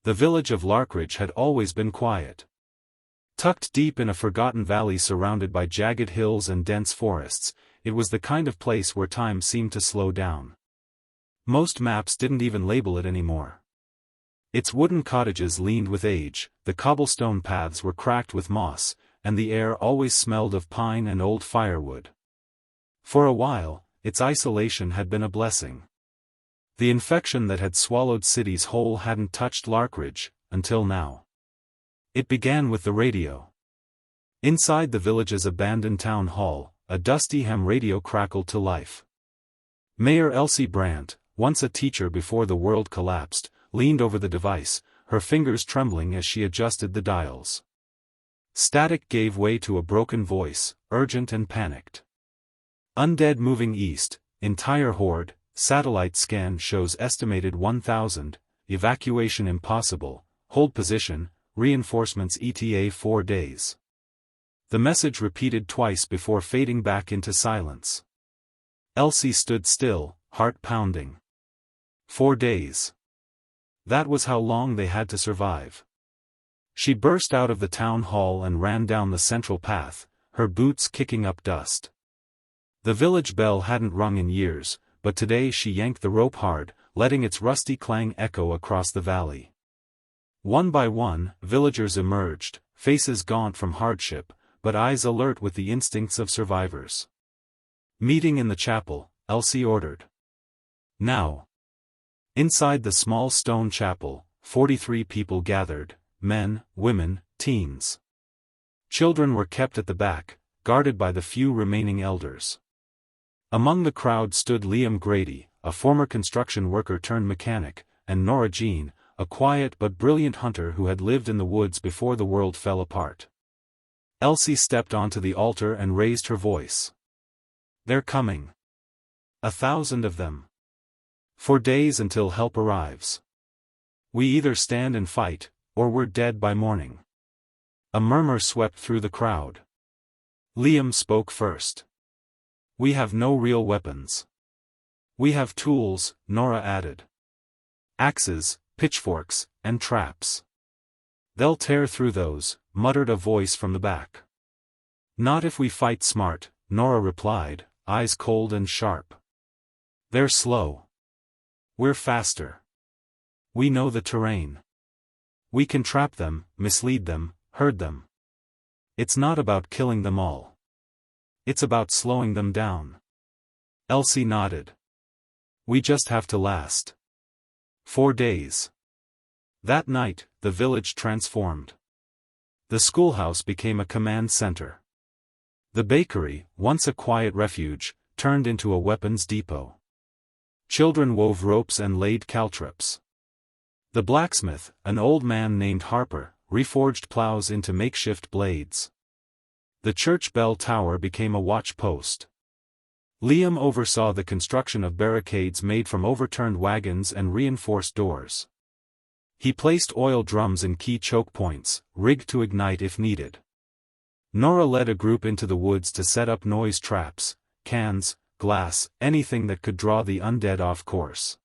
The village of Larkridge had always been quiet. Tucked deep in a forgotten valley surrounded by jagged hills and dense forests, it was the kind of place where time seemed to slow down. Most maps didn't even label it anymore. Its wooden cottages leaned with age, the cobblestone paths were cracked with moss, and the air always smelled of pine and old firewood. For a while, its isolation had been a blessing. The infection that had swallowed cities whole hadn't touched Larkridge, until now. It began with the radio. Inside the village's abandoned town hall, a dusty ham radio crackled to life. Mayor Elsie Brandt, once a teacher before the world collapsed, leaned over the device, her fingers trembling as she adjusted the dials. Static gave way to a broken voice, urgent and panicked. Undead moving east, entire horde, satellite scan shows estimated 1,000, evacuation impossible, hold position, reinforcements ETA 4 days. The message repeated twice before fading back into silence. Elsie stood still, heart pounding. 4 days. That was how long they had to survive. She burst out of the town hall and ran down the central path, her boots kicking up dust. The village bell hadn't rung in years, but today she yanked the rope hard, letting its rusty clang echo across the valley. One by one, villagers emerged, faces gaunt from hardship, but eyes alert with the instincts of survivors. Meeting in the chapel, Elsie ordered. Now. Inside the small stone chapel, 43 people gathered, men, women, teens. Children were kept at the back, guarded by the few remaining elders. Among the crowd stood Liam Grady, a former construction worker turned mechanic, and Nora Jean, a quiet but brilliant hunter who had lived in the woods before the world fell apart. Elsie stepped onto the altar and raised her voice. They're coming. 1,000 of them. For days until help arrives. We either stand and fight, or we're dead by morning. A murmur swept through the crowd. Liam spoke first. We have no real weapons. We have tools, Nora added. Axes, pitchforks, and traps. They'll tear through those, muttered a voice from the back. Not if we fight smart, Nora replied, eyes cold and sharp. They're slow. We're faster. We know the terrain. We can trap them, mislead them, herd them. It's not about killing them all. It's about slowing them down. Elsie nodded. We just have to last. 4 days. That night, the village transformed. The schoolhouse became a command center. The bakery, once a quiet refuge, turned into a weapons depot. Children wove ropes and laid caltrops. The blacksmith, an old man named Harper, reforged plows into makeshift blades. The church bell tower became a watch post. Liam oversaw the construction of barricades made from overturned wagons and reinforced doors. He placed oil drums in key choke points, rigged to ignite if needed. Nora led a group into the woods to set up noise traps, cans, glass, anything that could draw the undead off course.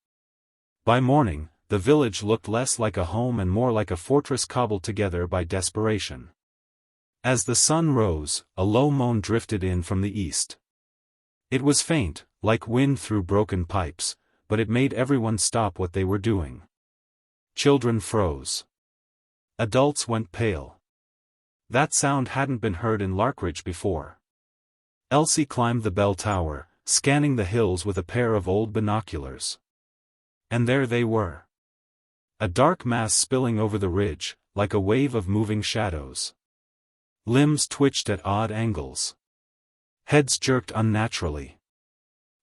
By morning, the village looked less like a home and more like a fortress cobbled together by desperation. As the sun rose, a low moan drifted in from the east. It was faint, like wind through broken pipes, but it made everyone stop what they were doing. Children froze. Adults went pale. That sound hadn't been heard in Larkridge before. Elsie climbed the bell tower, scanning the hills with a pair of old binoculars. And there they were. A dark mass spilling over the ridge, like a wave of moving shadows. Limbs twitched at odd angles. Heads jerked unnaturally.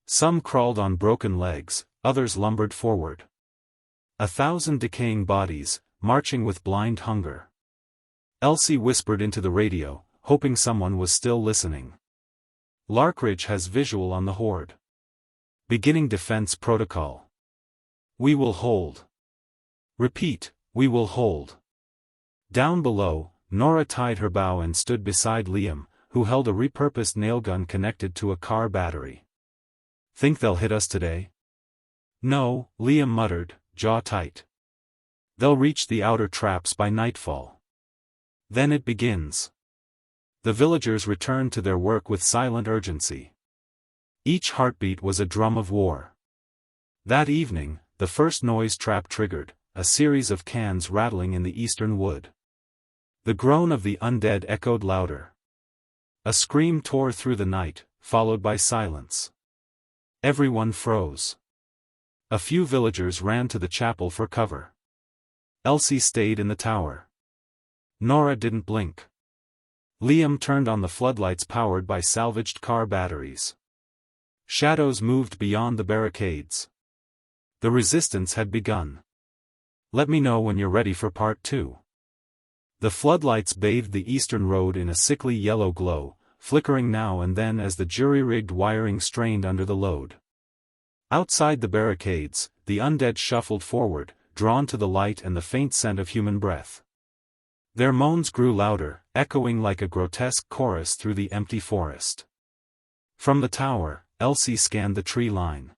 Some crawled on broken legs, others lumbered forward. 1,000 decaying bodies, marching with blind hunger. Elsie whispered into the radio, hoping someone was still listening. Larkridge has visual on the horde. Beginning defense protocol. We will hold. Repeat, we will hold. Down below, Nora tied her bow and stood beside Liam, who held a repurposed nail gun connected to a car battery. Think they'll hit us today? No, Liam muttered, jaw tight. They'll reach the outer traps by nightfall. Then it begins. The villagers returned to their work with silent urgency. Each heartbeat was a drum of war. That evening, the first noise trap triggered, a series of cans rattling in the eastern wood. The groan of the undead echoed louder. A scream tore through the night, followed by silence. Everyone froze. A few villagers ran to the chapel for cover. Elsie stayed in the tower. Nora didn't blink. Liam turned on the floodlights powered by salvaged car batteries. Shadows moved beyond the barricades. The resistance had begun. Let me know when you're ready for part 2. The floodlights bathed the eastern road in a sickly yellow glow, flickering now and then as the jury-rigged wiring strained under the load. Outside the barricades, the undead shuffled forward, drawn to the light and the faint scent of human breath. Their moans grew louder, echoing like a grotesque chorus through the empty forest. From the tower, Elsie scanned the tree line.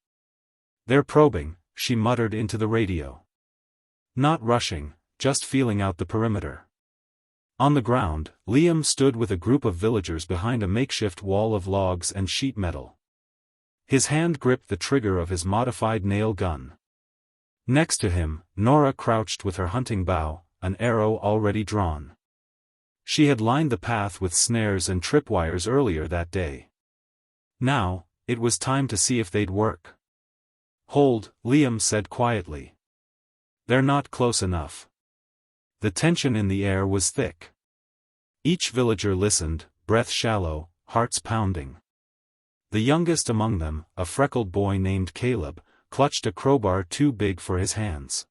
"They're probing," she muttered into the radio. "Not rushing, just feeling out the perimeter." On the ground, Liam stood with a group of villagers behind a makeshift wall of logs and sheet metal. His hand gripped the trigger of his modified nail gun. Next to him, Nora crouched with her hunting bow, an arrow already drawn. She had lined the path with snares and tripwires earlier that day. Now, it was time to see if they'd work. "Hold," Liam said quietly. "They're not close enough." The tension in the air was thick. Each villager listened, breath shallow, hearts pounding. The youngest among them, a freckled boy named Caleb, clutched a crowbar too big for his hands.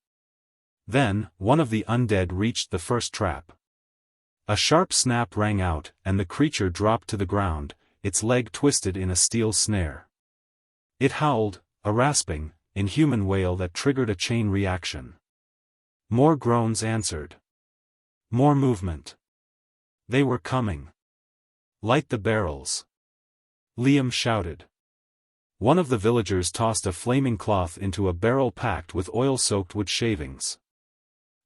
Then, one of the undead reached the first trap. A sharp snap rang out, and the creature dropped to the ground, its leg twisted in a steel snare. It howled, a rasping, inhuman wail that triggered a chain reaction. More groans answered. More movement. They were coming. "Light the barrels," Liam shouted. One of the villagers tossed a flaming cloth into a barrel packed with oil-soaked wood shavings.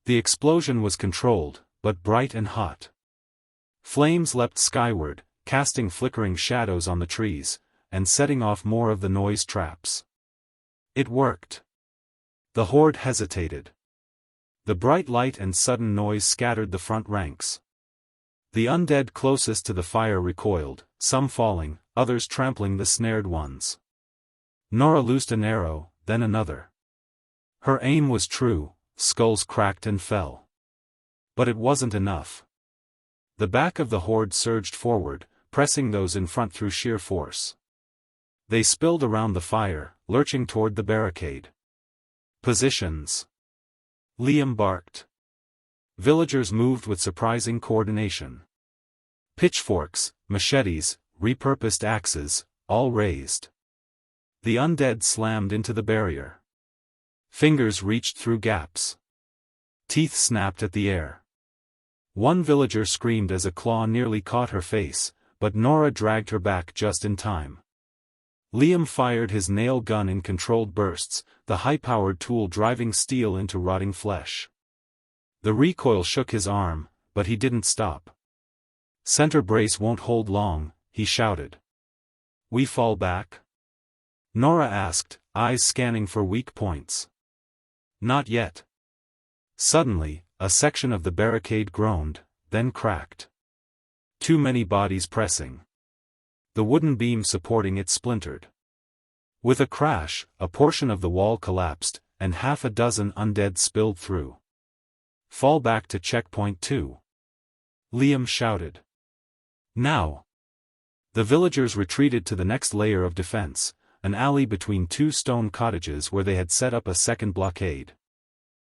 The explosion was controlled, but bright and hot. Flames leapt skyward, casting flickering shadows on the trees, and setting off more of the noise traps. It worked. The horde hesitated. The bright light and sudden noise scattered the front ranks. The undead closest to the fire recoiled, some falling, others trampling the snared ones. Nora loosed an arrow, then another. Her aim was true, skulls cracked and fell. But it wasn't enough. The back of the horde surged forward, pressing those in front through sheer force. They spilled around the fire, lurching toward the barricade. "Positions," Liam barked. Villagers moved with surprising coordination. Pitchforks, machetes, repurposed axes, all raised. The undead slammed into the barrier. Fingers reached through gaps. Teeth snapped at the air. One villager screamed as a claw nearly caught her face, but Nora dragged her back just in time. Liam fired his nail gun in controlled bursts, the high-powered tool driving steel into rotting flesh. The recoil shook his arm, but he didn't stop. "Center brace won't hold long," he shouted. "We fall back?" Nora asked, eyes scanning for weak points. "Not yet." Suddenly, a section of the barricade groaned, then cracked. Too many bodies pressing. The wooden beam supporting it splintered. With a crash, a portion of the wall collapsed, and half a dozen undead spilled through. "Fall back to checkpoint 2. Liam shouted. "Now!" The villagers retreated to the next layer of defense, an alley between two stone cottages where they had set up a second blockade.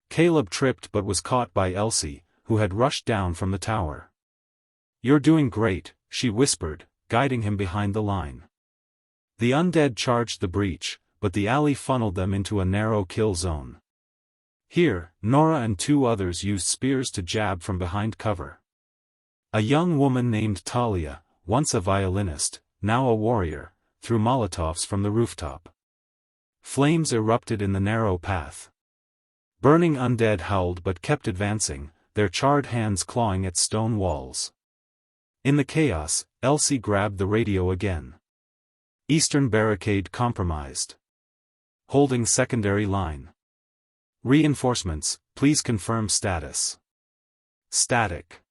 Caleb tripped but was caught by Elsie, who had rushed down from the tower. "You're doing great," she whispered, guiding him behind the line. The undead charged the breach, but the alley funneled them into a narrow kill zone. Here, Nora and two others used spears to jab from behind cover. A young woman named Talia, once a violinist, now a warrior, threw Molotovs from the rooftop. Flames erupted in the narrow path. Burning undead howled but kept advancing, their charred hands clawing at stone walls. In the chaos, Elsie grabbed the radio again. Eastern barricade compromised. Holding secondary line. Reinforcements, please confirm status. Static.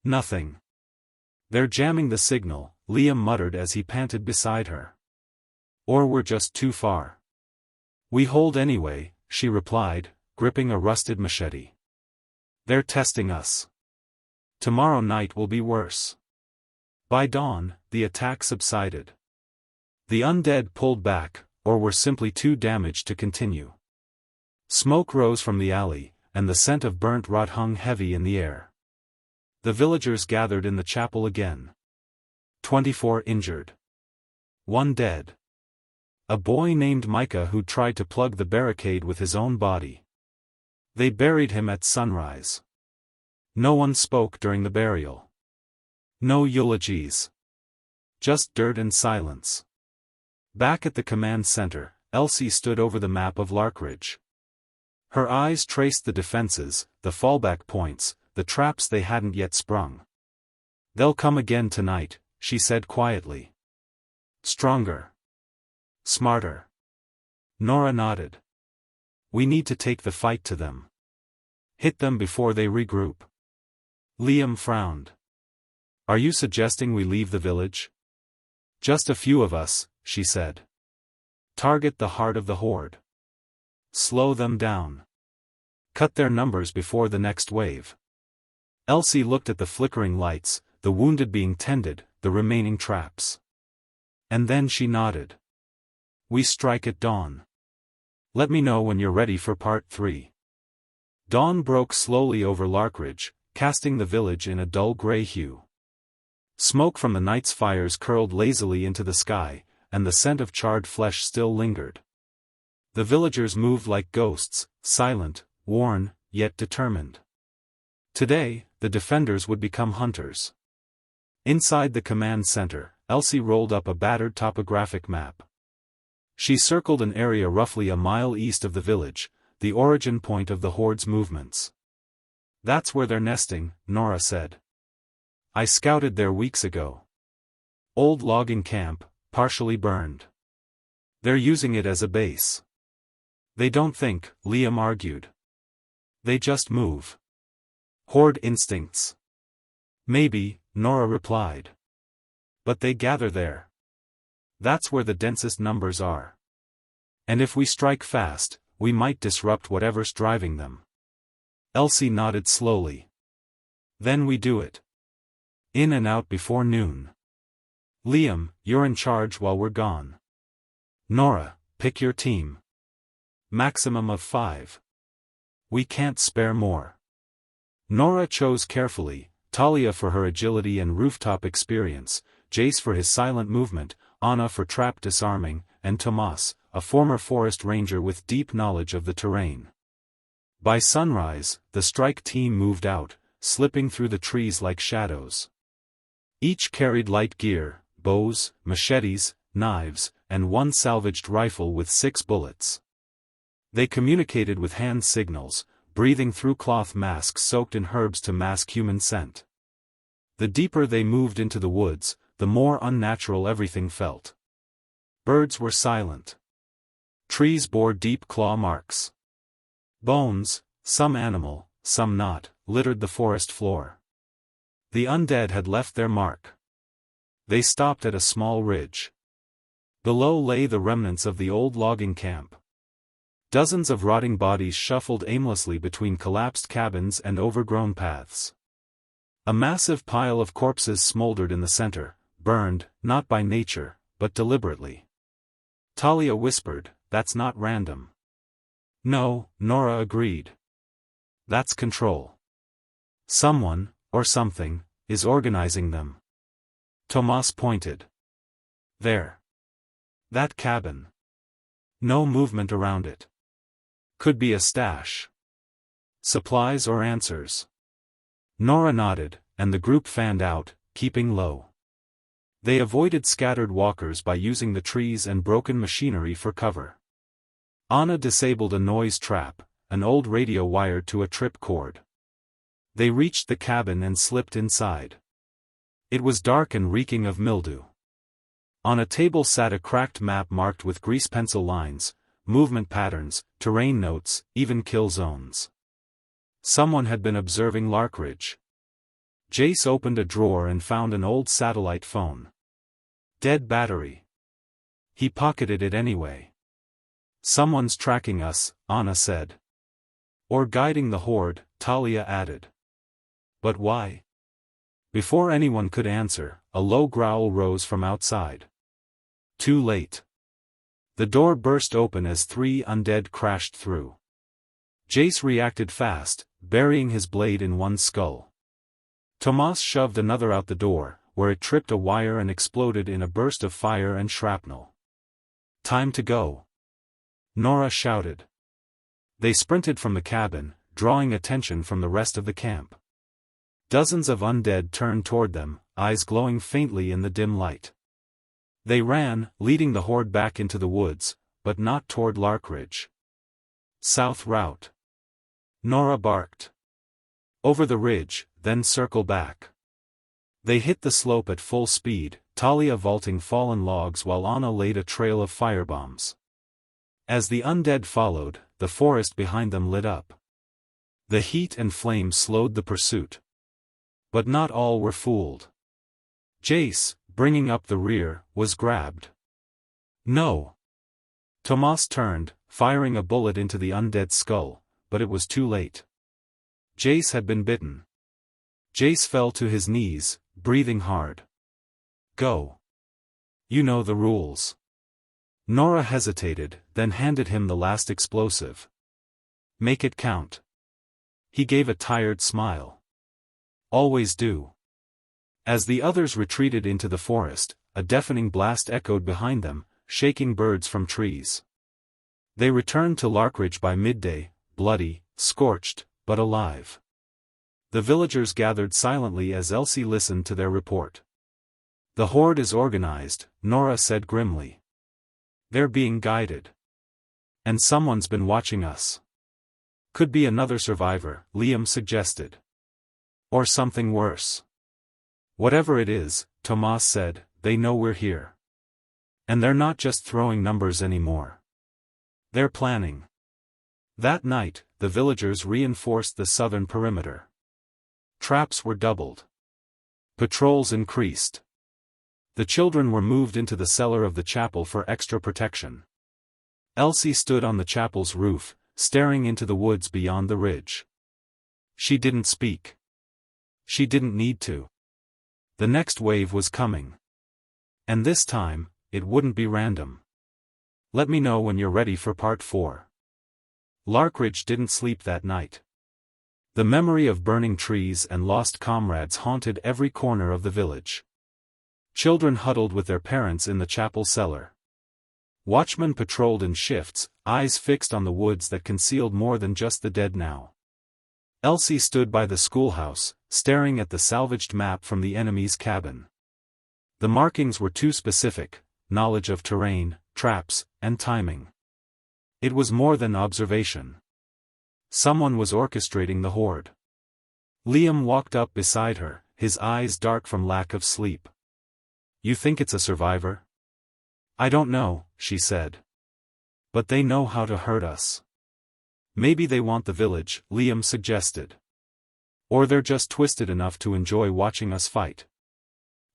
Nothing. They're jamming the signal, Liam muttered as he panted beside her. Or we're just too far. We hold anyway, she replied, gripping a rusted machete. They're testing us. Tomorrow night will be worse. By dawn, the attack subsided. The undead pulled back, or were simply too damaged to continue. Smoke rose from the alley, and the scent of burnt rot hung heavy in the air. The villagers gathered in the chapel again. 24 injured. 1 dead. A boy named Micah who tried to plug the barricade with his own body. They buried him at sunrise. No one spoke during the burial. No eulogies. Just dirt and silence. Back at the command center, Elsie stood over the map of Larkridge. Her eyes traced the defenses, the fallback points, the traps they hadn't yet sprung. They'll come again tonight, she said quietly. Stronger. Smarter. Nora nodded. We need to take the fight to them. Hit them before they regroup. Liam frowned. Are you suggesting we leave the village? Just a few of us, she said. Target the heart of the horde. Slow them down. Cut their numbers before the next wave. Elsie looked at the flickering lights, the wounded being tended, the remaining traps. And then she nodded. We strike at dawn. Let me know when you're ready for part 3. Dawn broke slowly over Larkridge, casting the village in a dull gray hue. Smoke from the night's fires curled lazily into the sky, and the scent of charred flesh still lingered. The villagers moved like ghosts, silent, worn, yet determined. Today, the defenders would become hunters. Inside the command center, Elsie rolled up a battered topographic map. She circled an area roughly a mile east of the village, the origin point of the horde's movements. That's where they're nesting, Nora said. I scouted there weeks ago. Old logging camp, partially burned. They're using it as a base. They don't think, Liam argued. They just move. Horde instincts. Maybe, Nora replied. But they gather there. That's where the densest numbers are. And if we strike fast, we might disrupt whatever's driving them. Elsie nodded slowly. Then we do it. In and out before noon. Liam, you're in charge while we're gone. Nora, pick your team. Maximum of 5. We can't spare more. Nora chose carefully, Talia for her agility and rooftop experience, Jace for his silent movement, Anna for trap disarming, and Tomas, a former forest ranger with deep knowledge of the terrain. By sunrise, the strike team moved out, slipping through the trees like shadows. Each carried light gear, bows, machetes, knives, and one salvaged rifle with 6 bullets. They communicated with hand signals, breathing through cloth masks soaked in herbs to mask human scent. The deeper they moved into the woods, the more unnatural everything felt. Birds were silent. Trees bore deep claw marks. Bones, some animal, some not, littered the forest floor. The undead had left their mark. They stopped at a small ridge. Below lay the remnants of the old logging camp. Dozens of rotting bodies shuffled aimlessly between collapsed cabins and overgrown paths. A massive pile of corpses smoldered in the center, burned, not by nature, but deliberately. Talia whispered, "That's not random." "No," Nora agreed. "That's control. Someone, or something, is organizing them." Tomas pointed. "There. That cabin. No movement around it. Could be a stash. Supplies or answers." Nora nodded, and the group fanned out, keeping low. They avoided scattered walkers by using the trees and broken machinery for cover. Anna disabled a noise trap, an old radio wired to a trip cord. They reached the cabin and slipped inside. It was dark and reeking of mildew. On a table sat a cracked map marked with grease pencil lines, movement patterns, terrain notes, even kill zones. Someone had been observing Larkridge. Jace opened a drawer and found an old satellite phone. Dead battery. He pocketed it anyway. Someone's tracking us, Anna said. Or guiding the horde, Talia added. But why? Before anyone could answer, a low growl rose from outside. Too late. The door burst open as 3 undead crashed through. Jace reacted fast, burying his blade in one skull. Tomas shoved another out the door, where it tripped a wire and exploded in a burst of fire and shrapnel. Time to go. Nora shouted. They sprinted from the cabin, drawing attention from the rest of the camp. Dozens of undead turned toward them, eyes glowing faintly in the dim light. They ran, leading the horde back into the woods, but not toward Larkridge. South route. Nora barked. Over the ridge, then circle back. They hit the slope at full speed, Talia vaulting fallen logs while Anna laid a trail of firebombs. As the undead followed, the forest behind them lit up. The heat and flames slowed the pursuit. But not all were fooled. Jace, bringing up the rear, was grabbed. No. Tomas turned, firing a bullet into the undead skull, but it was too late. Jace had been bitten. Jace fell to his knees, breathing hard. Go. You know the rules. Nora hesitated, then handed him the last explosive. Make it count. He gave a tired smile. Always do. As the others retreated into the forest, a deafening blast echoed behind them, shaking birds from trees. They returned to Larkridge by midday, bloody, scorched, but alive. The villagers gathered silently as Elsie listened to their report. The horde is organized, Nora said grimly. They're being guided. And someone's been watching us. Could be another survivor, Liam suggested. Or something worse. Whatever it is, Tomas said, they know we're here. And they're not just throwing numbers anymore. They're planning. That night, the villagers reinforced the southern perimeter. Traps were doubled. Patrols increased. The children were moved into the cellar of the chapel for extra protection. Elsie stood on the chapel's roof, staring into the woods beyond the ridge. She didn't speak. She didn't need to. The next wave was coming. And this time, it wouldn't be random. Let me know when you're ready for part 4. Larkridge didn't sleep that night. The memory of burning trees and lost comrades haunted every corner of the village. Children huddled with their parents in the chapel cellar. Watchmen patrolled in shifts, eyes fixed on the woods that concealed more than just the dead now. Elsie stood by the schoolhouse, staring at the salvaged map from the enemy's cabin. The markings were too specific, knowledge of terrain, traps, and timing. It was more than observation. Someone was orchestrating the horde. Liam walked up beside her, his eyes dark from lack of sleep. You think it's a survivor? I don't know, she said. But they know how to hurt us. Maybe they want the village, Liam suggested. Or they're just twisted enough to enjoy watching us fight.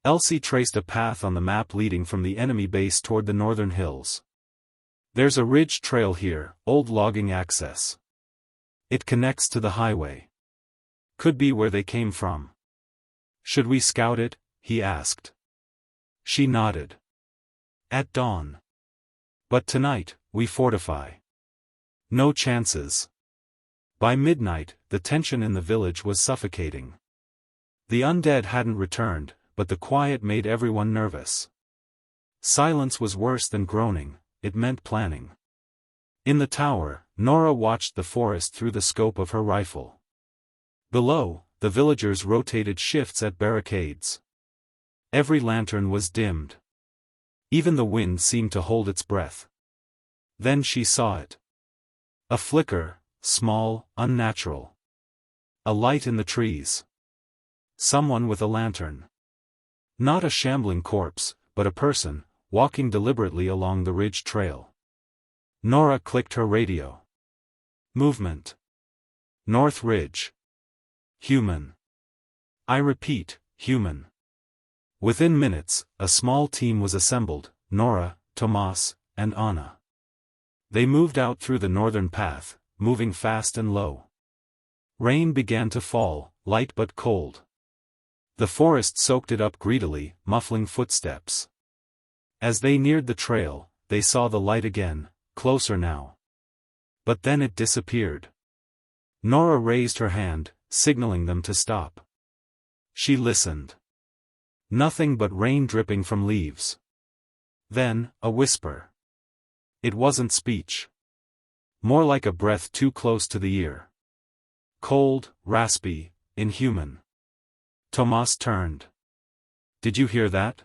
Elsie traced a path on the map leading from the enemy base toward the northern hills. There's a ridge trail here, old logging access. It connects to the highway. Could be where they came from. Should we scout it? He asked. She nodded. At dawn. But tonight, we fortify. No chances. By midnight, the tension in the village was suffocating. The undead hadn't returned, but the quiet made everyone nervous. Silence was worse than groaning, it meant planning. In the tower, Nora watched the forest through the scope of her rifle. Below, the villagers rotated shifts at barricades. Every lantern was dimmed. Even the wind seemed to hold its breath. Then she saw it. A flicker, small, unnatural. A light in the trees. Someone with a lantern. Not a shambling corpse, but a person, walking deliberately along the ridge trail. Nora clicked her radio. Movement. North Ridge. Human. I repeat, human. Within minutes, a small team was assembled, Nora, Tomas, and Anna. They moved out through the northern path, moving fast and low. Rain began to fall, light but cold. The forest soaked it up greedily, muffling footsteps. As they neared the trail, they saw the light again, closer now. But then it disappeared. Nora raised her hand, signaling them to stop. She listened. Nothing but rain dripping from leaves. Then, a whisper. It wasn't speech. More like a breath too close to the ear. Cold, raspy, inhuman. Tomas turned. Did you hear that?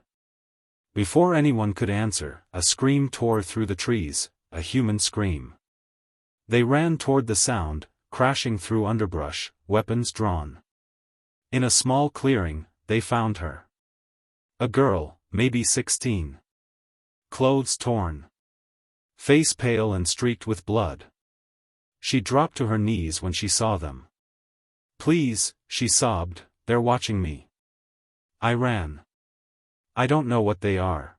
Before anyone could answer, a scream tore through the trees, a human scream. They ran toward the sound, crashing through underbrush, weapons drawn. In a small clearing, they found her. A girl, maybe 16. Clothes torn. Face pale and streaked with blood. She dropped to her knees when she saw them. Please, she sobbed, they're watching me. I ran. I don't know what they are.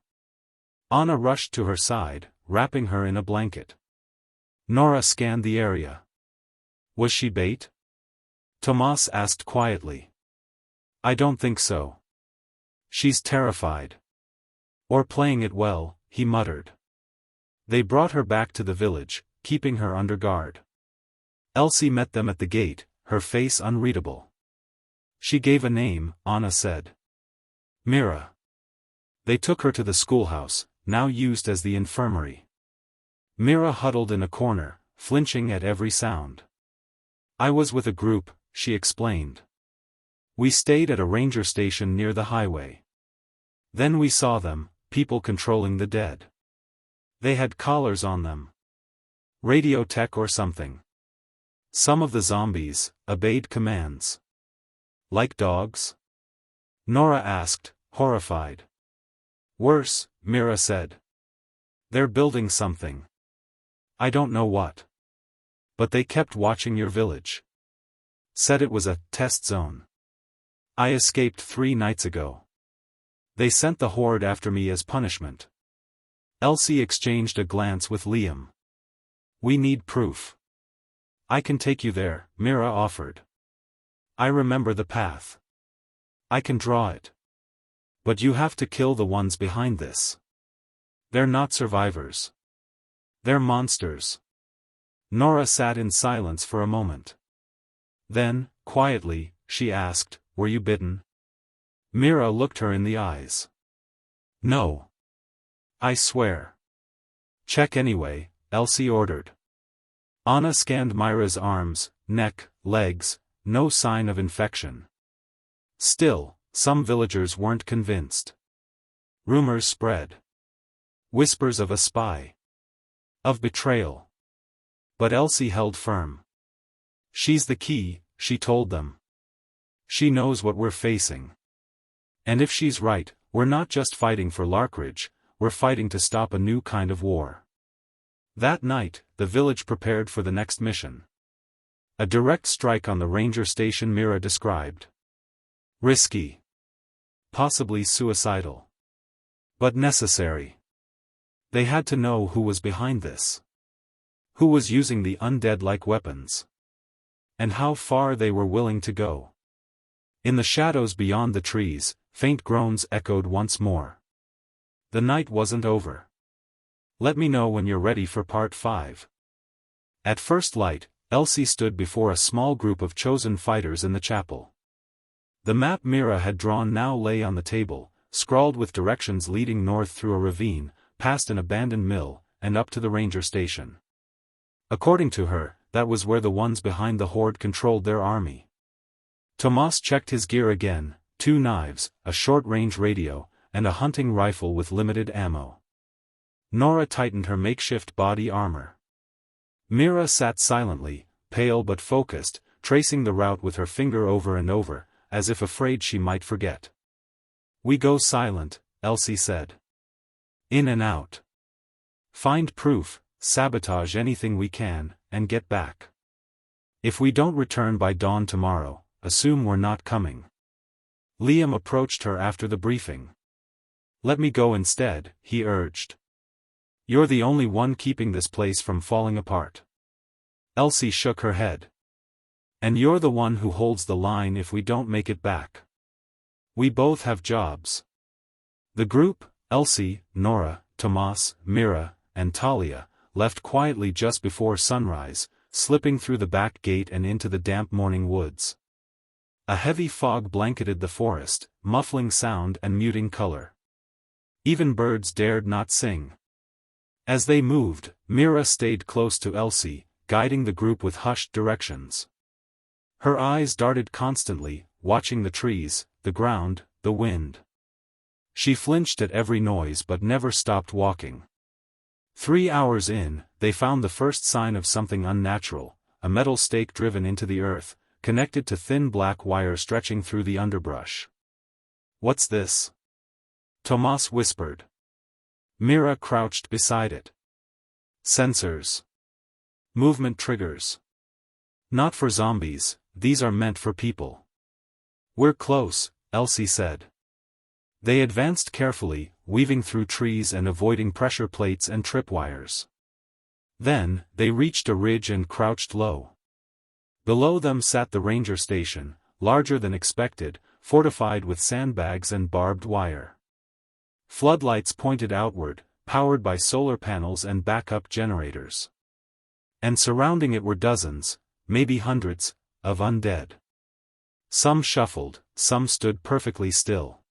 Anna rushed to her side, wrapping her in a blanket. Nora scanned the area. Was she bait? Tomas asked quietly. I don't think so. She's terrified. Or playing it well, he muttered. They brought her back to the village, keeping her under guard. Elsie met them at the gate, her face unreadable. She gave a name, Anna said. Mira. They took her to the schoolhouse, now used as the infirmary. Mira huddled in a corner, flinching at every sound. I was with a group, she explained. We stayed at a ranger station near the highway. Then we saw them, people controlling the dead. They had collars on them. Radio tech or something. Some of the zombies obeyed commands. Like dogs? Nora asked, horrified. Worse, Mira said. They're building something. I don't know what. But they kept watching your village. Said it was a test zone. I escaped 3 nights ago. They sent the horde after me as punishment. Elsie exchanged a glance with Liam. We need proof. I can take you there, Mira offered. I remember the path. I can draw it. But you have to kill the ones behind this. They're not survivors. They're monsters. Nora sat in silence for a moment. Then, quietly, she asked, were you bitten? Mira looked her in the eyes. No. I swear. Check anyway, Elsie ordered. Anna scanned Myra's arms, neck, legs, no sign of infection. Still, some villagers weren't convinced. Rumors spread. Whispers of a spy. Of betrayal. But Elsie held firm. She's the key, she told them. She knows what we're facing. And if she's right, we're not just fighting for Larkridge, we're fighting to stop a new kind of war. That night, the village prepared for the next mission. A direct strike on the ranger station Mira described. Risky. Possibly suicidal. But necessary. They had to know who was behind this. Who was using the undead-like weapons. And how far they were willing to go. In the shadows beyond the trees, faint groans echoed once more. The night wasn't over. Let me know when you're ready for part 5. At first light, Elsie stood before a small group of chosen fighters in the chapel. The map Mira had drawn now lay on the table, scrawled with directions leading north through a ravine, past an abandoned mill, and up to the ranger station. According to her, that was where the ones behind the horde controlled their army. Tomas checked his gear again, 2 knives, a short-range radio, and a hunting rifle with limited ammo. Nora tightened her makeshift body armor. Mira sat silently, pale but focused, tracing the route with her finger over and over, as if afraid she might forget. "We go silent," Elsie said. "In and out. Find proof, sabotage anything we can, and get back. If we don't return by dawn tomorrow, assume we're not coming." Liam approached her after the briefing. "Let me go instead," he urged. "You're the only one keeping this place from falling apart." Elsie shook her head. "And you're the one who holds the line if we don't make it back. We both have jobs." The group, Elsie, Nora, Tomas, Mira, and Talia, left quietly just before sunrise, slipping through the back gate and into the damp morning woods. A heavy fog blanketed the forest, muffling sound and muting color. Even birds dared not sing. As they moved, Mira stayed close to Elsie, guiding the group with hushed directions. Her eyes darted constantly, watching the trees, the ground, the wind. She flinched at every noise but never stopped walking. 3 hours in, they found the first sign of something unnatural, a metal stake driven into the earth, connected to thin black wire stretching through the underbrush. "What's this?" Tomas whispered. Mira crouched beside it. "Sensors. Movement triggers. Not for zombies, these are meant for people." "We're close," Elsie said. They advanced carefully, weaving through trees and avoiding pressure plates and tripwires. Then, they reached a ridge and crouched low. Below them sat the ranger station, larger than expected, fortified with sandbags and barbed wire. Floodlights pointed outward, powered by solar panels and backup generators. And surrounding it were dozens, maybe hundreds, of undead. Some shuffled, some stood perfectly still.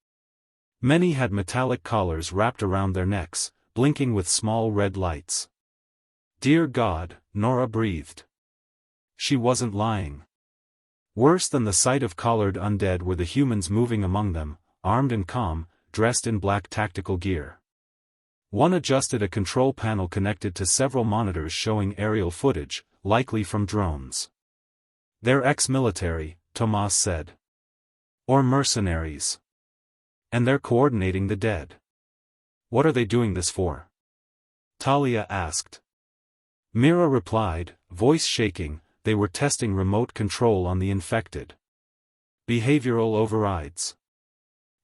Many had metallic collars wrapped around their necks, blinking with small red lights. "Dear God," Nora breathed. She wasn't lying. Worse than the sight of collared undead were the humans moving among them, armed and calm, dressed in black tactical gear. One adjusted a control panel connected to several monitors showing aerial footage, likely from drones. "They're ex-military," Tomas said. "Or mercenaries. And they're coordinating the dead." "What are they doing this for?" Talia asked. Mira replied, voice shaking, they were testing remote control on the infected. Behavioral overrides.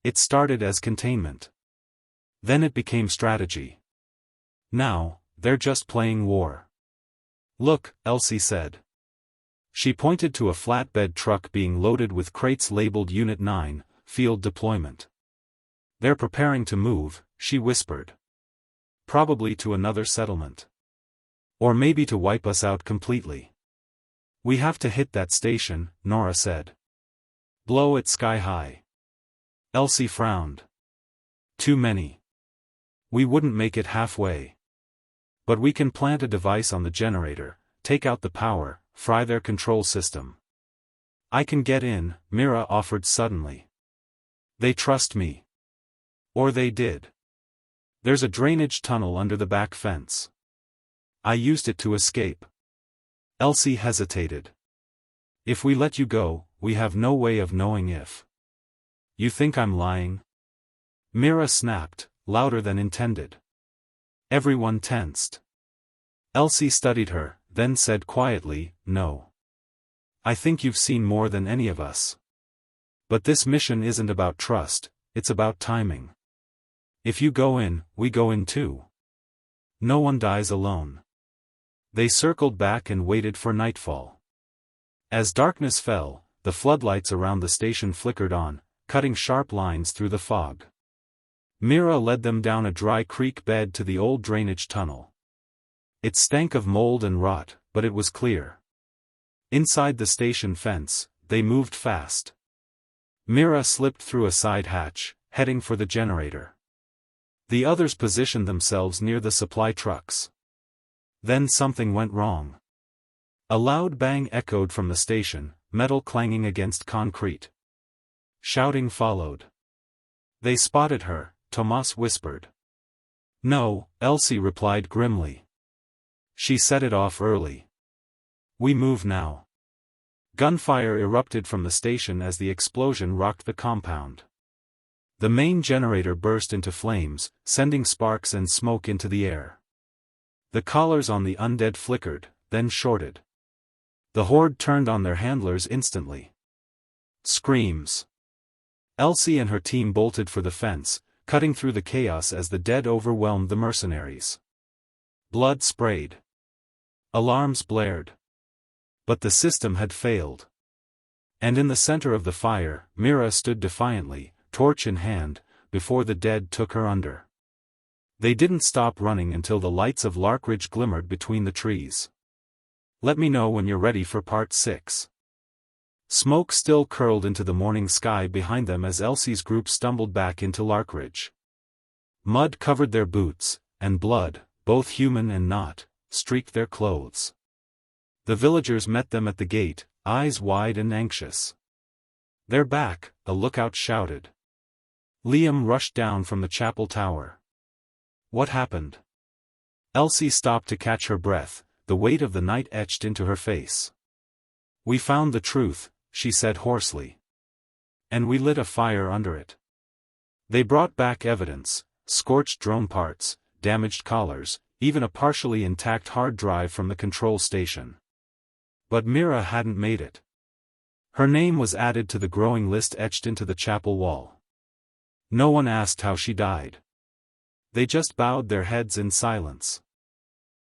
It started as containment. Then it became strategy. Now, they're just playing war. "Look," Elsie said. She pointed to a flatbed truck being loaded with crates labeled Unit 9, Field Deployment. "They're preparing to move," she whispered. "Probably to another settlement. Or maybe to wipe us out completely." "We have to hit that station," Nora said. "Blow it sky high." Elsie frowned. "Too many. We wouldn't make it halfway. But we can plant a device on the generator, take out the power, fry their control system." "I can get in," Mira offered suddenly. "They trust me. Or they did. There's a drainage tunnel under the back fence. I used it to escape." Elsie hesitated. "If we let you go, we have no way of knowing if." "You think I'm lying?" Mira snapped, louder than intended. Everyone tensed. Elsie studied her, then said quietly, "No. I think you've seen more than any of us. But this mission isn't about trust, it's about timing. If you go in, we go in too. No one dies alone." They circled back and waited for nightfall. As darkness fell, the floodlights around the station flickered on, cutting sharp lines through the fog. Mira led them down a dry creek bed to the old drainage tunnel. It stank of mold and rot, but it was clear. Inside the station fence, they moved fast. Mira slipped through a side hatch, heading for the generator. The others positioned themselves near the supply trucks. Then something went wrong. A loud bang echoed from the station, metal clanging against concrete. Shouting followed. "They spotted her," Tomas whispered. "No," Elsie replied grimly. "She set it off early. We move now. Gunfire erupted from the station as the explosion rocked the compound. The main generator burst into flames, sending sparks and smoke into the air. The collars on the undead flickered, then shorted. The horde turned on their handlers instantly. Screams. Elsie and her team bolted for the fence, cutting through the chaos as the dead overwhelmed the mercenaries. Blood sprayed. Alarms blared. But the system had failed. And in the center of the fire, Mira stood defiantly, torch in hand, before the dead took her under. They didn't stop running until the lights of Larkridge glimmered between the trees. Let me know when you're ready for part 6. Smoke still curled into the morning sky behind them as Elsie's group stumbled back into Larkridge. Mud covered their boots, and blood, both human and not, streaked their clothes. The villagers met them at the gate, eyes wide and anxious. "They're back," a lookout shouted. Liam rushed down from the chapel tower. What happened? Elsie stopped to catch her breath, the weight of the night etched into her face. "We found the truth," she said hoarsely. "And we lit a fire under it. They brought back evidence, scorched drone parts, damaged collars, even a partially intact hard drive from the control station. But Mira hadn't made it. Her name was added to the growing list etched into the chapel wall. No one asked how she died. They just bowed their heads in silence.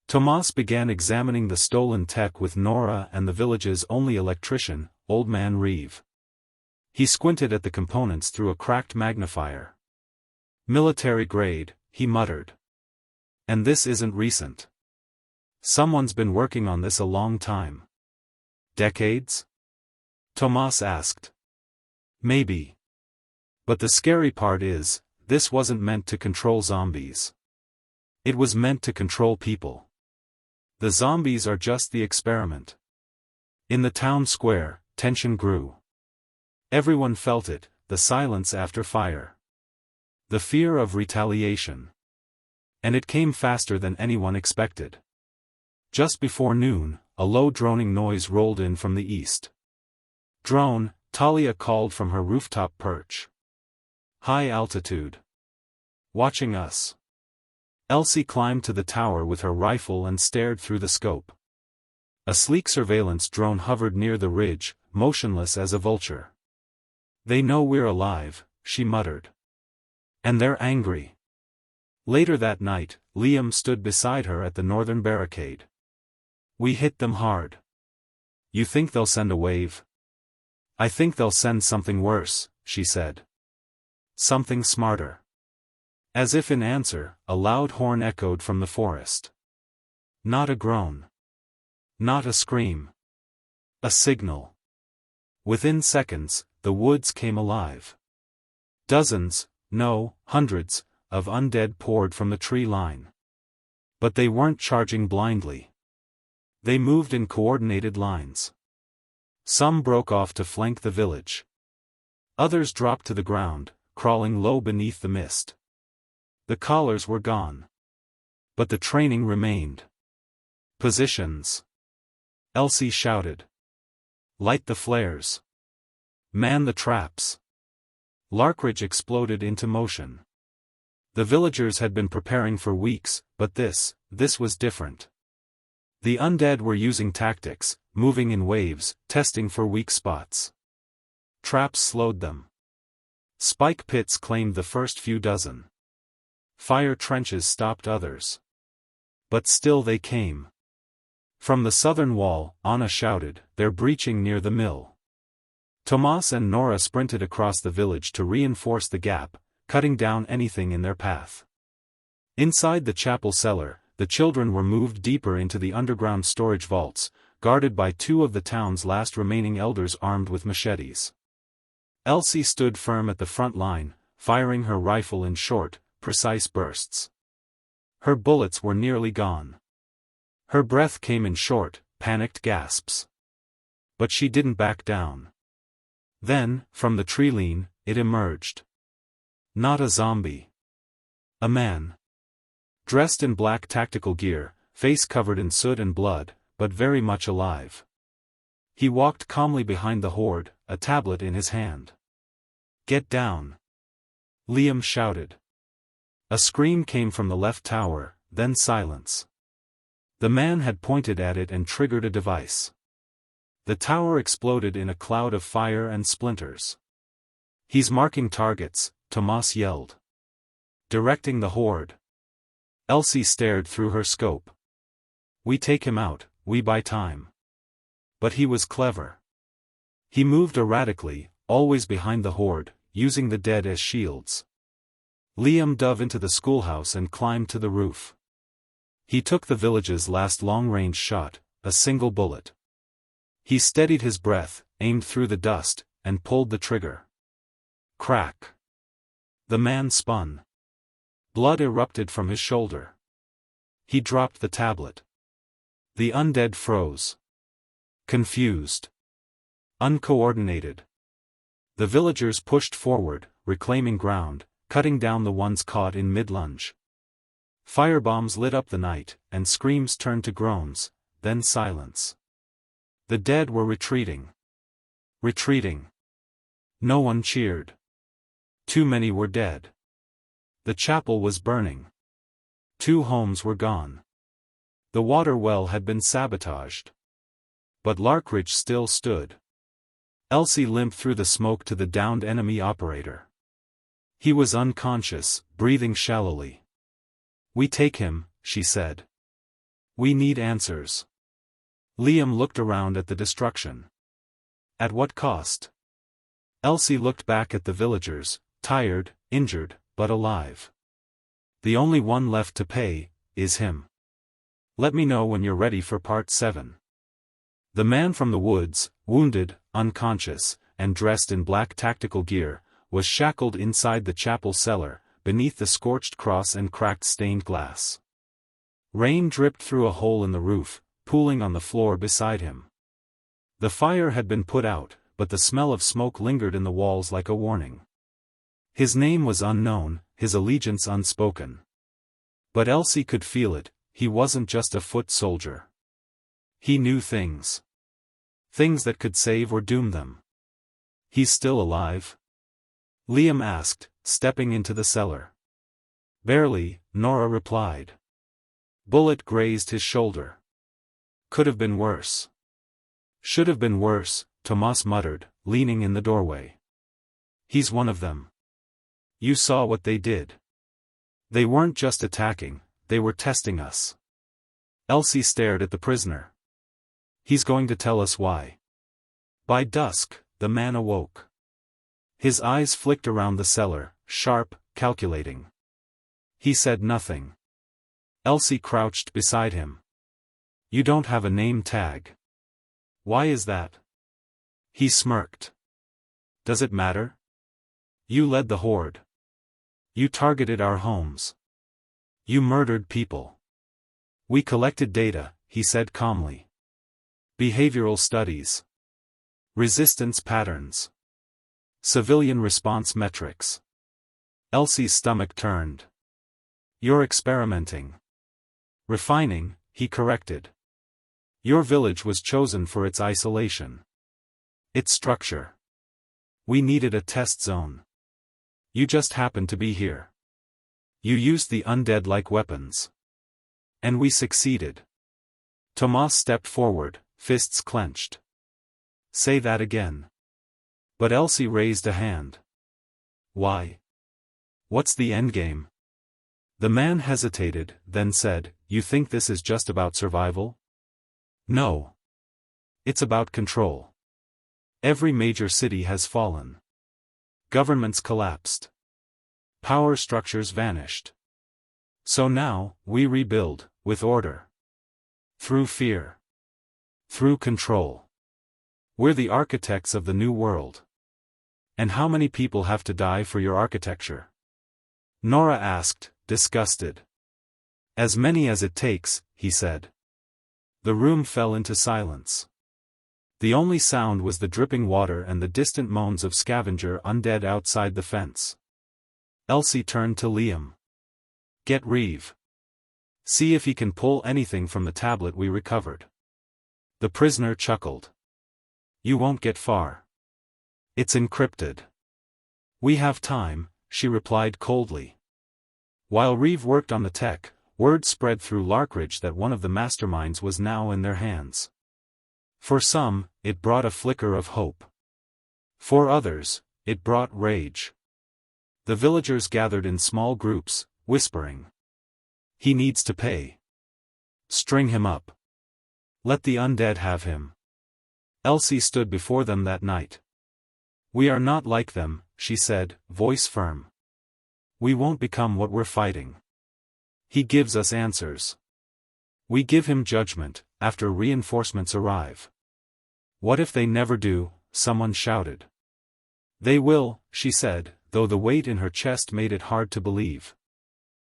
Tomas began examining the stolen tech with Nora and the village's only electrician, Old Man Reeve. He squinted at the components through a cracked magnifier. "Military grade," he muttered. "And this isn't recent. Someone's been working on this a long time." "Decades?" Tomas asked. "Maybe. But the scary part is, this wasn't meant to control zombies. It was meant to control people. The zombies are just the experiment." In the town square, tension grew. Everyone felt it, the silence after fire. The fear of retaliation. And it came faster than anyone expected. Just before noon, a low droning noise rolled in from the east. "Drone," Talia called from her rooftop perch. "High altitude. Watching us." Elsie climbed to the tower with her rifle and stared through the scope. A sleek surveillance drone hovered near the ridge, motionless as a vulture. "They know we're alive," she muttered. "And they're angry." Later that night, Liam stood beside her at the northern barricade. "We hit them hard." "You think they'll send a wave?" "I think they'll send something worse," she said. "Something smarter." As if in answer, a loud horn echoed from the forest. Not a groan. Not a scream. A signal. Within seconds, the woods came alive. Dozens, no, hundreds, of undead poured from the tree line. But they weren't charging blindly. They moved in coordinated lines. Some broke off to flank the village. Others dropped to the ground, crawling low beneath the mist. The collars were gone. But the training remained. "Positions!" Elsie shouted. "Light the flares. Man the traps." Larkridge exploded into motion. The villagers had been preparing for weeks, but this was different. The undead were using tactics, moving in waves, testing for weak spots. Traps slowed them. Spike pits claimed the first few dozen. Fire trenches stopped others. But still they came. From the southern wall, Anna shouted, "They're breaching near the mill." Tomas and Nora sprinted across the village to reinforce the gap, cutting down anything in their path. Inside the chapel cellar, the children were moved deeper into the underground storage vaults, guarded by 2 of the town's last remaining elders armed with machetes. Elsie stood firm at the front line, firing her rifle in short, precise bursts. Her bullets were nearly gone. Her breath came in short, panicked gasps. But she didn't back down. Then, from the tree lean, it emerged. Not a zombie. A man. Dressed in black tactical gear, face covered in soot and blood, but very much alive. He walked calmly behind the horde, a tablet in his hand. "Get down!" Liam shouted. A scream came from the left tower, then silence. The man had pointed at it and triggered a device. The tower exploded in a cloud of fire and splinters. "He's marking targets," Tomas yelled. "Directing the horde." Elsie stared through her scope. "We take him out, we buy time." But he was clever. He moved erratically, always behind the horde, using the dead as shields. Liam dove into the schoolhouse and climbed to the roof. He took the village's last long-range shot, a single bullet. He steadied his breath, aimed through the dust, and pulled the trigger. Crack! The man spun. Blood erupted from his shoulder. He dropped the tablet. The undead froze. Confused. Uncoordinated. The villagers pushed forward, reclaiming ground, cutting down the ones caught in mid-lunge. Firebombs lit up the night, and screams turned to groans, then silence. The dead were retreating. Retreating. No one cheered. Too many were dead. The chapel was burning. 2 homes were gone. The water well had been sabotaged. But Larkridge still stood. Elsie limped through the smoke to the downed enemy operator. He was unconscious, breathing shallowly. "We take him," she said. "We need answers." Liam looked around at the destruction. At what cost? Elsie looked back at the villagers, tired, injured, but alive. "The only one left to pay is him. Let me know when you're ready for part 7. The man from the woods, wounded, unconscious, and dressed in black tactical gear, was shackled inside the chapel cellar, beneath the scorched cross and cracked stained glass. Rain dripped through a hole in the roof, pooling on the floor beside him. The fire had been put out, but the smell of smoke lingered in the walls like a warning. His name was unknown, his allegiance unspoken. But Elsie could feel it, he wasn't just a foot soldier. He knew things. Things that could save or doom them. "He's still alive?" Liam asked, stepping into the cellar. "Barely," Nora replied. "Bullet grazed his shoulder. Could have been worse." "Should have been worse," Tomas muttered, leaning in the doorway. "He's one of them. You saw what they did. They weren't just attacking, they were testing us." Elsie stared at the prisoner. "He's going to tell us why." By dusk, the man awoke. His eyes flicked around the cellar, sharp, calculating. He said nothing. Elsie crouched beside him. "You don't have a name tag. Why is that?" He smirked. "Does it matter? You led the horde. You targeted our homes. You murdered people. We collected data," he said calmly. "Behavioral studies. Resistance patterns. Civilian response metrics." Elsie's stomach turned. "You're experimenting. Refining," he corrected. "Your village was chosen for its isolation. Its structure. We needed a test zone. You just happened to be here. You used the undead like weapons. And we succeeded." Tomas stepped forward, fists clenched. "Say that again." But Elsie raised a hand. "Why? What's the endgame?" The man hesitated, then said, "You think this is just about survival?" "No. It's about control. Every major city has fallen. Governments collapsed. Power structures vanished. So now, we rebuild, with order. Through fear. Through control. We're the architects of the new world. And how many people have to die for your architecture?" Nora asked, disgusted. "As many as it takes," he said. The room fell into silence. The only sound was the dripping water and the distant moans of scavenger undead outside the fence. Elsie turned to Liam. "Get Reeve. See if he can pull anything from the tablet we recovered." The prisoner chuckled. You won't get far. It's encrypted. We have time, she replied coldly. While Reeve worked on the tech, word spread through Larkridge that one of the masterminds was now in their hands. For some, it brought a flicker of hope. For others, it brought rage. The villagers gathered in small groups, whispering. He needs to pay. String him up. Let the undead have him. Elsie stood before them that night. We are not like them, she said, voice firm. We won't become what we're fighting. He gives us answers. We give him judgment, after reinforcements arrive. What if they never do? Someone shouted. They will, she said, though the weight in her chest made it hard to believe.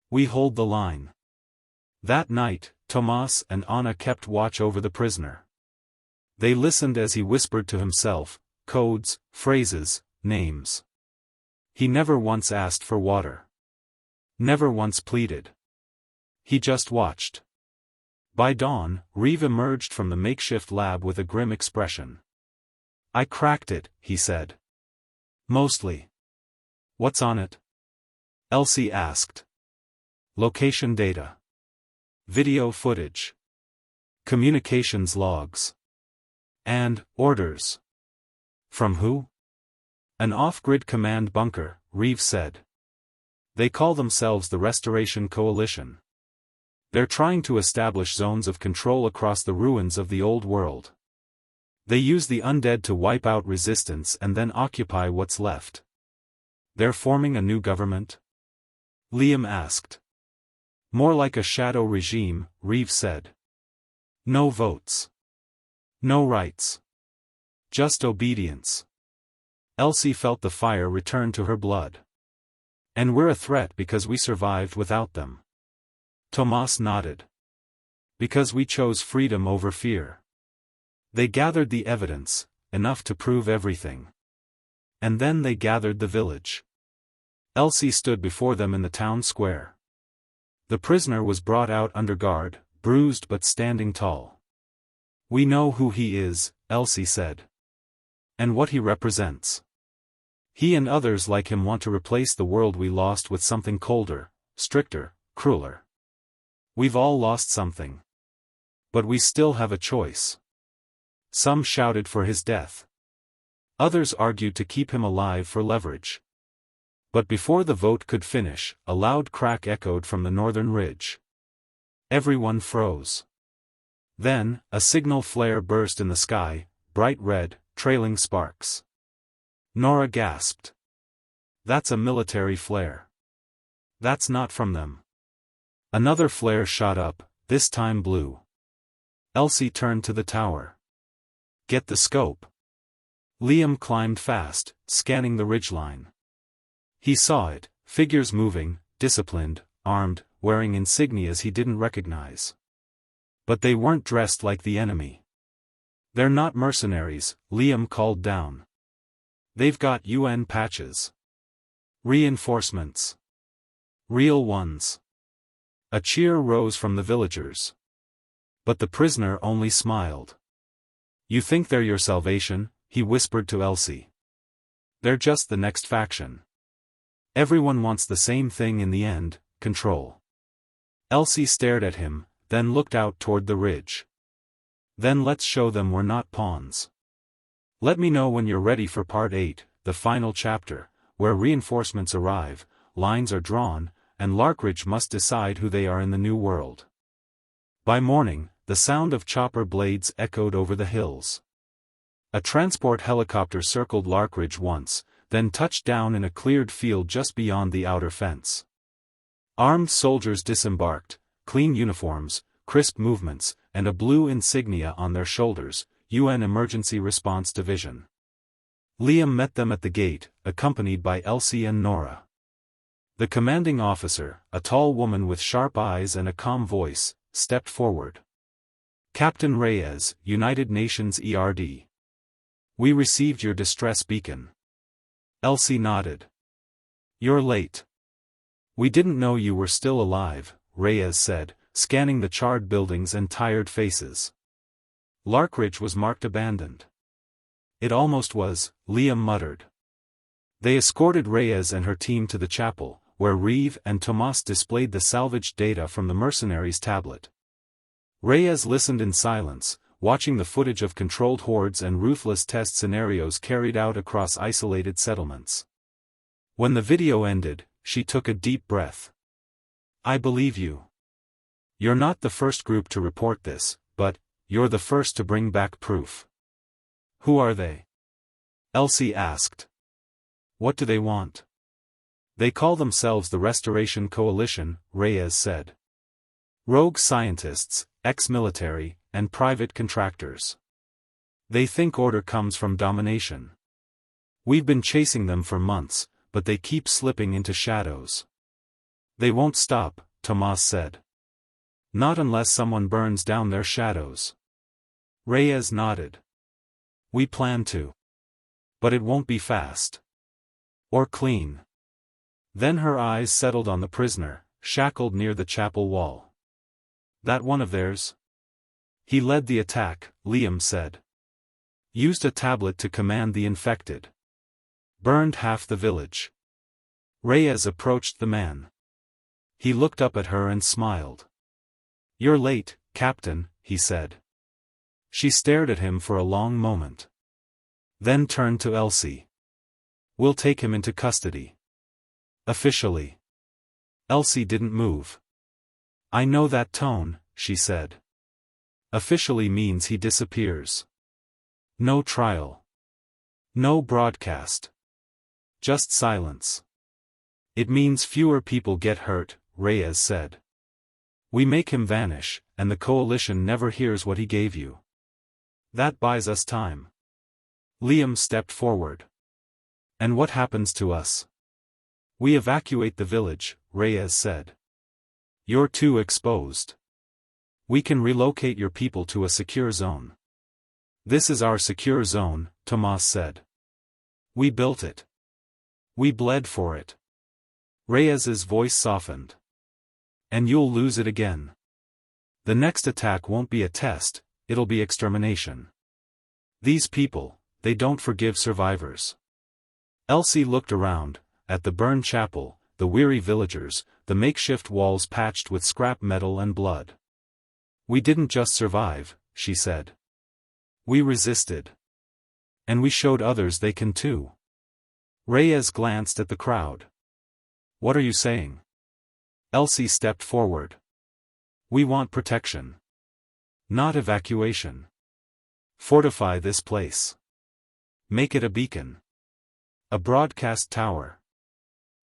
We hold the line. That night, Tomas and Anna kept watch over the prisoner. They listened as he whispered to himself, codes, phrases, names. He never once asked for water. Never once pleaded. He just watched. By dawn, Reeve emerged from the makeshift lab with a grim expression. I cracked it, he said. Mostly. What's on it? Elsie asked. Location data. Video footage. Communications logs. And, orders. From who? An off-grid command bunker, Reeve said. They call themselves the Restoration Coalition. They're trying to establish zones of control across the ruins of the old world. They use the undead to wipe out resistance and then occupy what's left. They're forming a new government? Liam asked. More like a shadow regime, Reeve said. No votes. No rights. Just obedience. Elsie felt the fire return to her blood. And we're a threat because we survived without them. Tomas nodded. Because we chose freedom over fear. They gathered the evidence, enough to prove everything. And then they gathered the village. Elsie stood before them in the town square. The prisoner was brought out under guard, bruised but standing tall. We know who he is, Elsie said. And what he represents. He and others like him want to replace the world we lost with something colder, stricter, crueler. We've all lost something. But we still have a choice. Some shouted for his death. Others argued to keep him alive for leverage. But before the vote could finish, a loud crack echoed from the northern ridge. Everyone froze. Then, a signal flare burst in the sky, bright red, trailing sparks. Nora gasped. That's a military flare. That's not from them. Another flare shot up, this time blue. Elsie turned to the tower. Get the scope. Liam climbed fast, scanning the ridgeline. He saw it, figures moving, disciplined, armed, wearing insignias he didn't recognize. But they weren't dressed like the enemy. They're not mercenaries, Liam called down. They've got UN patches. Reinforcements. Real ones. A cheer rose from the villagers. But the prisoner only smiled. You think they're your salvation, he whispered to Elsie. They're just the next faction. Everyone wants the same thing in the end, control. Elsie stared at him, then looked out toward the ridge. Then let's show them we're not pawns. Let me know when you're ready for part 8, the final chapter, where reinforcements arrive, lines are drawn, and Larkridge must decide who they are in the new world. By morning, the sound of chopper blades echoed over the hills. A transport helicopter circled Larkridge once, then touched down in a cleared field just beyond the outer fence. Armed soldiers disembarked, clean uniforms, crisp movements, and a blue insignia on their shoulders, UN Emergency Response Division. Liam met them at the gate, accompanied by Elsie and Nora. The commanding officer, a tall woman with sharp eyes and a calm voice, stepped forward. Captain Reyes, United Nations ERD. We received your distress beacon. Elsie nodded. You're late. We didn't know you were still alive, Reyes said, scanning the charred buildings and tired faces. Larkridge was marked abandoned. It almost was, Liam muttered. They escorted Reyes and her team to the chapel, where Reeve and Tomas displayed the salvaged data from the mercenaries' tablet. Reyes listened in silence, watching the footage of controlled hordes and ruthless test scenarios carried out across isolated settlements. When the video ended, she took a deep breath. I believe you. You're not the first group to report this, but you're the first to bring back proof. Who are they? Elsie asked. What do they want? They call themselves the Restoration Coalition, Reyes said. Rogue scientists, ex-military, and private contractors. They think order comes from domination. We've been chasing them for months, but they keep slipping into shadows. They won't stop, Tomas said. Not unless someone burns down their shadows. Reyes nodded. We plan to. But it won't be fast. Or clean. Then her eyes settled on the prisoner, shackled near the chapel wall. That one of theirs? He led the attack, Liam said. Used a tablet to command the infected. Burned half the village. Reyes approached the man. He looked up at her and smiled. You're late, Captain, he said. She stared at him for a long moment. Then turned to Elsie. We'll take him into custody. Officially. Elsie didn't move. I know that tone, she said. Officially means he disappears. No trial. No broadcast. Just silence. It means fewer people get hurt, Reyes said. We make him vanish, and the coalition never hears what he gave you. That buys us time. Liam stepped forward. And what happens to us? We evacuate the village, Reyes said. You're too exposed. We can relocate your people to a secure zone. This is our secure zone, Tomas said. We built it. We bled for it. Reyes's voice softened. And you'll lose it again. The next attack won't be a test, it'll be extermination. These people, they don't forgive survivors. Elsie looked around, at the burned chapel, the weary villagers, the makeshift walls patched with scrap metal and blood. We didn't just survive, she said. We resisted. And we showed others they can too. Reyes glanced at the crowd. What are you saying? Elsie stepped forward. We want protection. Not evacuation. Fortify this place. Make it a beacon. A broadcast tower.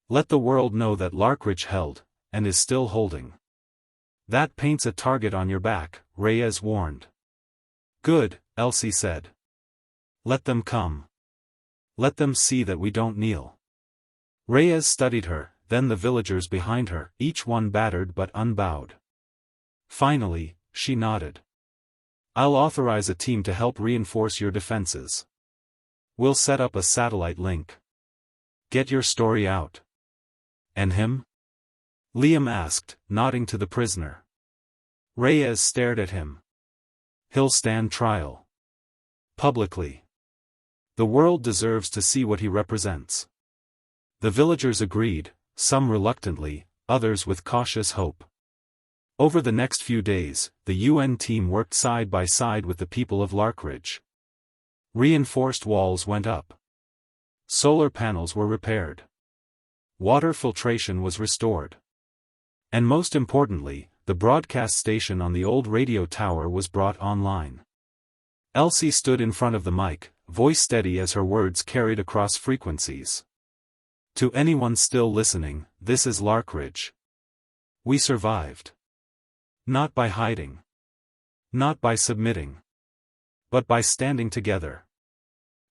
Let the world know that Larkridge held, and is still holding. That paints a target on your back, Reyes warned. Good, Elsie said. Let them come. Let them see that we don't kneel. Reyes studied her, then the villagers behind her, each one battered but unbowed. Finally, she nodded. I'll authorize a team to help reinforce your defenses. We'll set up a satellite link. Get your story out. And him? Liam asked, nodding to the prisoner. Reyes stared at him. He'll stand trial. Publicly. The world deserves to see what he represents. The villagers agreed, some reluctantly, others with cautious hope. Over the next few days, the UN team worked side by side with the people of Larkridge. Reinforced walls went up. Solar panels were repaired. Water filtration was restored. And most importantly, the broadcast station on the old radio tower was brought online. Elsie stood in front of the mic, voice steady as her words carried across frequencies. To anyone still listening, this is Larkridge. We survived. Not by hiding. Not by submitting. But by standing together.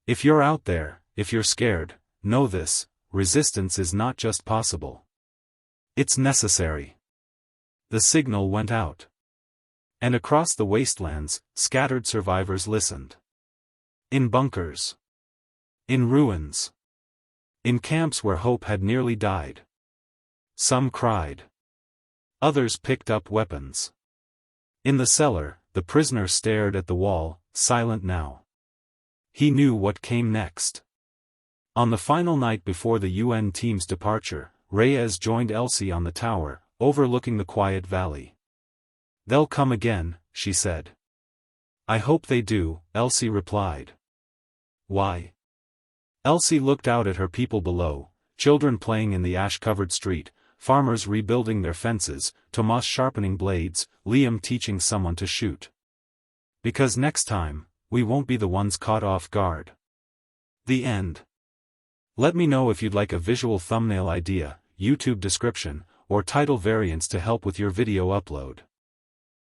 If you're out there, if you're scared, know this, resistance is not just possible. It's necessary. The signal went out. And across the wastelands, scattered survivors listened. In bunkers. In ruins. In camps where hope had nearly died. Some cried. Others picked up weapons. In the cellar, the prisoner stared at the wall, silent now. He knew what came next. On the final night before the UN team's departure, Reyes joined Elsie on the tower, overlooking the quiet valley. "They'll come again," she said. "I hope they do," Elsie replied. "Why?" Elsie looked out at her people below, children playing in the ash-covered street, farmers rebuilding their fences, Tomas sharpening blades, Liam teaching someone to shoot. "Because next time, we won't be the ones caught off guard." The end. Let me know if you'd like a visual thumbnail idea, YouTube description, or title variants to help with your video upload.